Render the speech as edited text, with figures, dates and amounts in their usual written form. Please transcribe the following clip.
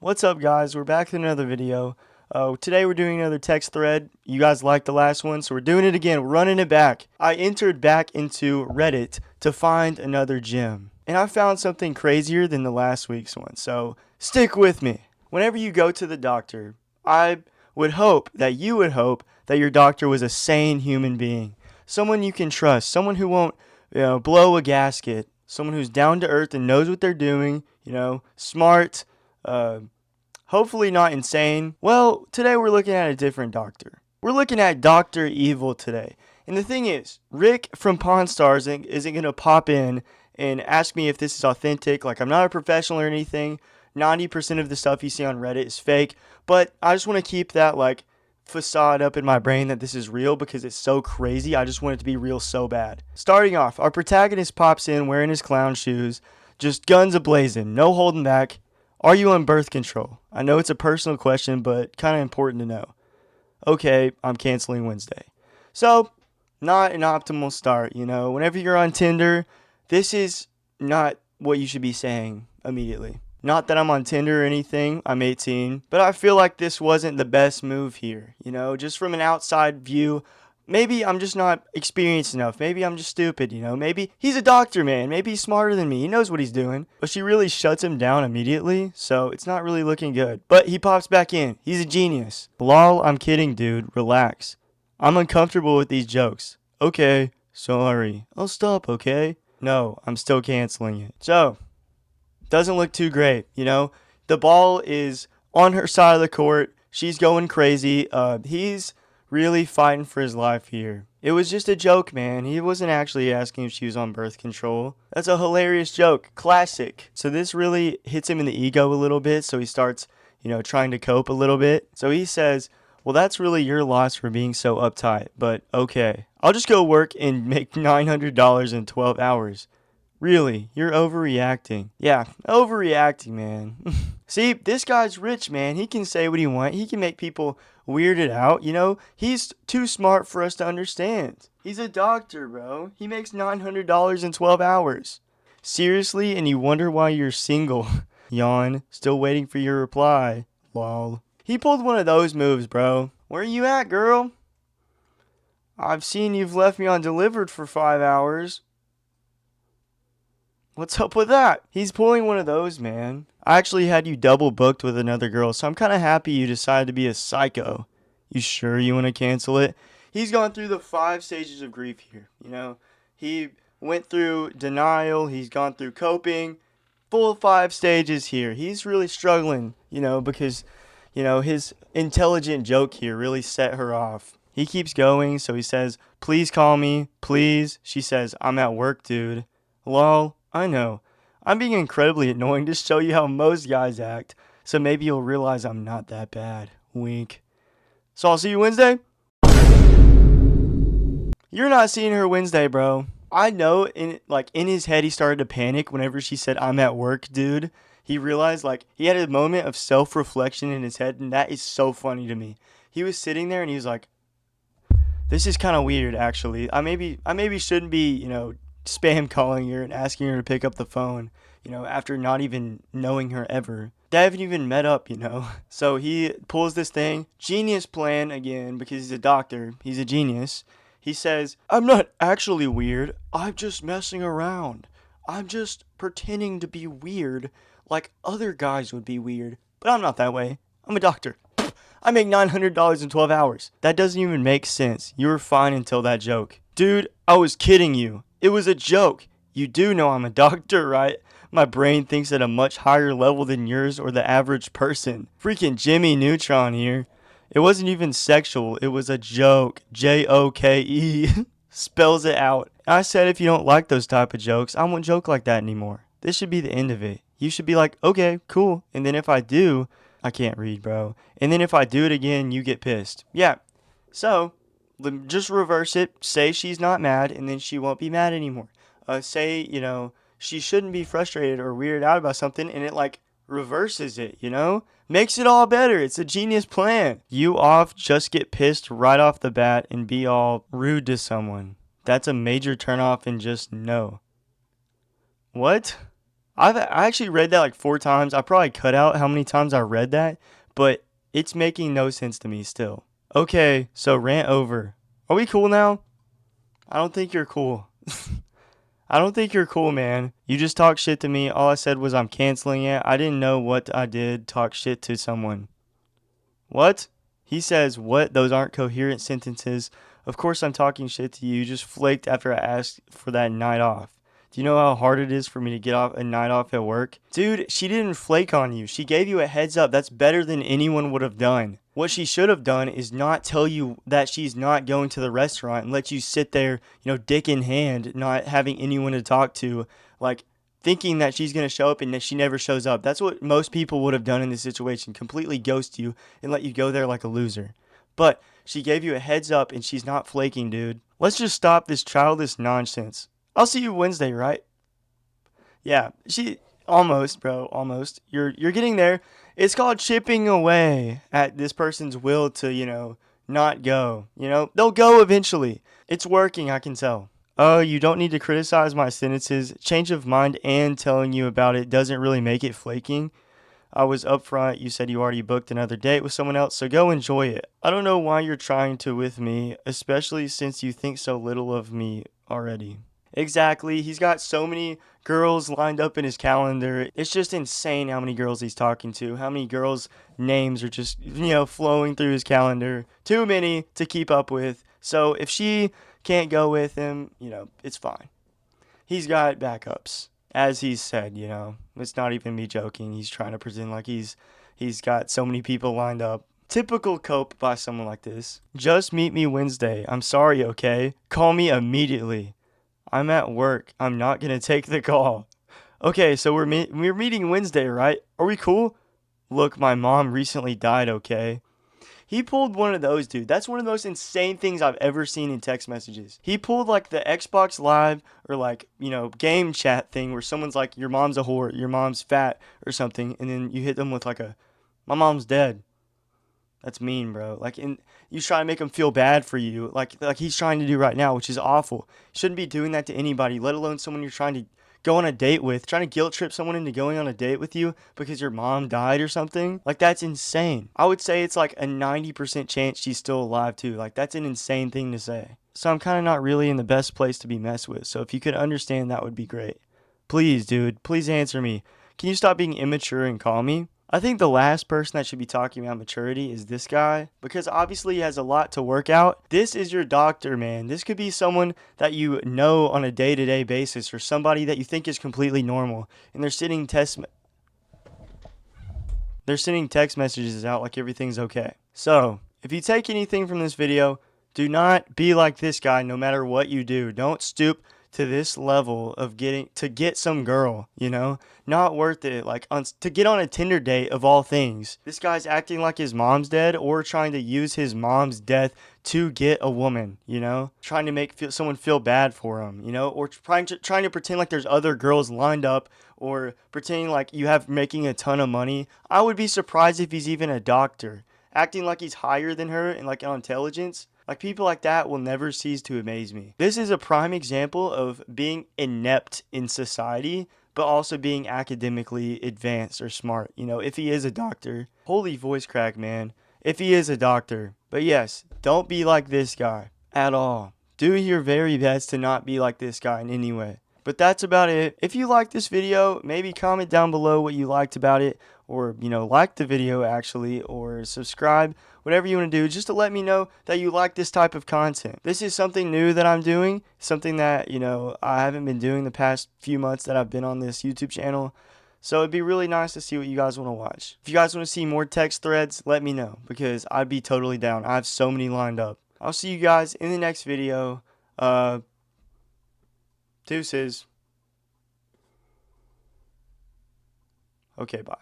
What's up, guys? We're back with another video. Today we're doing another text thread. You guys liked the last one, so we're doing it again. We're running it back. I entered back into Reddit to find another gym, and I found something crazier than the last week's one, so stick with me. Whenever you go to the doctor, I would hope that your doctor was a sane human being, someone you can trust, someone who won't, blow a gasket, someone who's down to earth and knows what they're doing, smart, hopefully not insane. Well, today we're looking at a different doctor. We're looking at Dr. Evil today. And the thing is, Rick from Pawn Stars isn't going to pop in and ask me if this is authentic. Like, I'm not a professional or anything. 90% of the stuff you see on Reddit is fake. But I just want to keep that, facade up in my brain that this is real because it's so crazy. I just want it to be real so bad. Starting off, our protagonist pops in wearing his clown shoes. Just guns a-blazing. No holding back. Are you on birth control? I know it's a personal question, but kind of important to know. Okay, I'm canceling Wednesday. So, not an optimal start, Whenever you're on Tinder, this is not what you should be saying immediately. Not that I'm on Tinder or anything, I'm 18, but I feel like this wasn't the best move here, Just from an outside view. Maybe I'm just not experienced enough. Maybe I'm just stupid, Maybe he's a doctor, man. Maybe he's smarter than me. He knows what he's doing. But she really shuts him down immediately, so it's not really looking good. But he pops back in. He's a genius. Lol, I'm kidding, dude. Relax. I'm uncomfortable with these jokes. Okay, sorry. I'll stop, okay? No, I'm still canceling it. So, doesn't look too great, The ball is on her side of the court. She's going crazy. He's really fighting for his life here. It was just a joke, man. He wasn't actually asking if she was on birth control. That's a hilarious joke. Classic. So this really hits him in the ego a little bit, so he starts, trying to cope a little bit. So he says, well, that's really your loss for being so uptight, but okay. I'll just go work and make $900 in 12 hours. Really, you're overreacting. Yeah, overreacting, man. See, this guy's rich, man. He can say what he wants. He can make people weirded out, He's too smart for us to understand. He's a doctor, bro. He makes $900 in 12 hours. Seriously, and you wonder why you're single. Yawn. Still waiting for your reply. Lol. He pulled one of those moves, bro. Where are you at, girl? I've seen you've left me undelivered for 5 hours. What's up with that? He's pulling one of those, man. I actually had you double booked with another girl, so I'm kind of happy you decided to be a psycho. You sure you want to cancel it? He's gone through the 5 stages of grief here, He went through denial, he's gone through coping, full 5 stages here. He's really struggling, because, his intelligent joke here really set her off. He keeps going, so he says, please call me, please. She says, I'm at work, dude. Lol. I know. I'm being incredibly annoying to show you how most guys act, so maybe you'll realize I'm not that bad. Wink. So I'll see you Wednesday? You're not seeing her Wednesday, bro. I know in his head he started to panic whenever she said, I'm at work, dude. He realized, he had a moment of self-reflection in his head, and that is so funny to me. He was sitting there and he was like, this is kind of weird, actually. I maybe shouldn't be, spam calling her and asking her to pick up the phone, after not even knowing her ever. They haven't even met up, So he pulls this thing. Genius plan again, because he's a doctor. He's a genius. He says, I'm not actually weird. I'm just messing around. I'm just pretending to be weird like other guys would be weird. But I'm not that way. I'm a doctor. I make $900 in 12 hours. That doesn't even make sense. You were fine until that joke. Dude, I was kidding you. It was a joke. You do know I'm a doctor, right? My brain thinks at a much higher level than yours or the average person. Freaking Jimmy Neutron here. It wasn't even sexual. It was a joke. Joke. Spells it out. I said if you don't like those type of jokes, I won't joke like that anymore. This should be the end of it. You should be like, okay, cool. And then if I do, I can't read, bro. And then if I do it again, you get pissed. Yeah. So, just reverse it. Say she's not mad, and then she won't be mad anymore. Say, she shouldn't be frustrated or weirded out about something, and it, reverses it, Makes it all better. It's a genius plan. You just get pissed right off the bat and be all rude to someone. That's a major turnoff and just no. What? I actually read that like 4 times. I probably cut out how many times I read that, but it's making no sense to me still. Okay, so rant over. Are we cool now? I don't think you're cool. I don't think you're cool, man. You just talk shit to me. All I said was I'm canceling it. I didn't know what I did. Talk shit to someone. What? He says, what? Those aren't coherent sentences. Of course I'm talking shit to you. You just flaked after I asked for that night off. Do you know how hard it is for me to get off a night off at work? Dude, she didn't flake on you. She gave you a heads up. That's better than anyone would have done. What she should have done is not tell you that she's not going to the restaurant and let you sit there, dick in hand, not having anyone to talk to, like thinking that she's going to show up and that she never shows up. That's what most people would have done in this situation. Completely ghost you and let you go there like a loser. But she gave you a heads up and she's not flaking, dude. Let's just stop this childish nonsense. I'll see you Wednesday, right? Yeah, she almost, bro, almost. You're getting there. It's called chipping away at this person's will to, not go. They'll go eventually. It's working, I can tell. Oh, you don't need to criticize my sentences. Change of mind and telling you about it doesn't really make it flaking. I was upfront. You said you already booked another date with someone else, so go enjoy it. I don't know why you're trying to with me, especially since you think so little of me already. Exactly. He's got so many girls lined up in his calendar. It's just insane how many girls he's talking to. How many girls' names are just, flowing through his calendar. Too many to keep up with. So if she can't go with him, it's fine. He's got backups. As he said, it's not even me joking. He's trying to pretend like he's got so many people lined up. Typical cope by someone like this. Just meet me Wednesday. I'm sorry, okay? Call me immediately. I'm at work. I'm not gonna take the call. Okay, so we're meeting Wednesday, right? Are we cool? Look, my mom recently died, okay? He pulled one of those, dude. That's one of the most insane things I've ever seen in text messages. He pulled like the Xbox Live or like, game chat thing where someone's like, your mom's a whore, your mom's fat or something, and then you hit them with like my mom's dead. That's mean, bro. Like, and you try to make him feel bad for you, like he's trying to do right now, which is awful. You shouldn't be doing that to anybody, let alone someone you're trying to go on a date with. Trying to guilt trip someone into going on a date with you because your mom died or something. Like, that's insane. I would say it's like a 90% chance she's still alive too. Like, that's an insane thing to say. So I'm kind of not really in the best place to be messed with. So if you could understand, that would be great. Please, dude, please answer me. Can you stop being immature and call me? I think the last person that should be talking about maturity is this guy because obviously he has a lot to work out. This is your doctor, man. This could be someone that you know on a day-to-day basis or somebody that you think is completely normal and they're sending text messages out like everything's okay. So, if you take anything from this video, do not be like this guy no matter what you do. Don't stoop to this level of get some girl, not worth it. Like to get on a Tinder date of all things. This guy's acting like his mom's dead or trying to use his mom's death to get a woman, trying to make someone feel bad for him, or trying to pretend like there's other girls lined up or pretending like you have making a ton of money. I would be surprised if he's even a doctor, acting like he's higher than her and like on intelligence. Like, people like that will never cease to amaze me. This is a prime example of being inept in society, but also being academically advanced or smart. If he is a doctor. Holy voice crack, man. If he is a doctor. But yes, don't be like this guy at all. Do your very best to not be like this guy in any way. But that's about it. If you liked this video, maybe comment down below what you liked about it, or, like the video actually, or subscribe, whatever you want to do, just to let me know that you like this type of content. This is something new that I'm doing, something that, I haven't been doing the past few months that I've been on this YouTube channel. So it'd be really nice to see what you guys want to watch. If you guys want to see more text threads, let me know, because I'd be totally down. I have so many lined up. I'll see you guys in the next video. Deuces. Okay, bye.